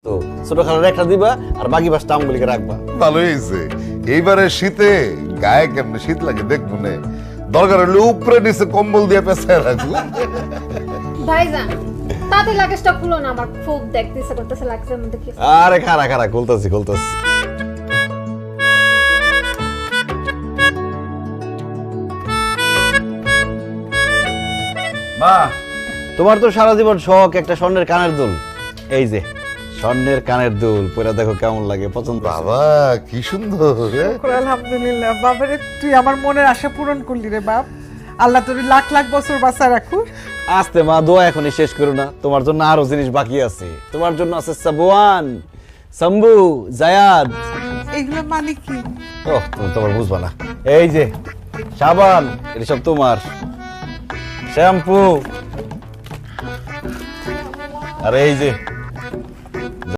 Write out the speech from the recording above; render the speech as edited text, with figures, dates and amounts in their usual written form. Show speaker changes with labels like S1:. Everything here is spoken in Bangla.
S1: তো ছোট খালার একটা দিবা আর বাকি পাঁচটা আমগুলিকে রাখবা।
S2: ভালো হয়েছে। এইবারে শীতে গায়ে কেমনে শীত লাগে দেখবো নে, দরকার হলে উপরে নিচে কম্বল দিয়ে পেঁচায় রাখবো।
S3: ভাইজান তাতে লাগেজটা খুলো না, আমার খুব দেখতেছে করতেছে লাগেজের মধ্যে কি।
S1: আরে খারা খারা খুলতাছি। মা, তোমার তো সারা জীবন শখ একটা স্বর্ণের কানের দুল। এই যে স্বর্ণের কানের দুল পরে দেখো কেমন লাগে, পছন্দ?
S2: বাবা কি সুন্দর।
S4: আলহামদুলিল্লাহ বাবারে, তুই আমার মনের আশা পূরণ করলি রে বাপ। আল্লাহ তোর লাখ লাখ বছর বাঁচা রাখুক।
S1: আস্তে মা, দোয়া এখনই শেষ করো না, তোমার জন্য আরো জিনিস বাকি আছে। তোমার জন্য আছে সাবওয়ান, শম্ভু, জায়াদ।
S4: এগুলো মানে কি?
S1: ও তুমি তোমার বুঝবা না। এই যে সাবান, এটা সব তোমার। শ্যাম্পু, আর এই যে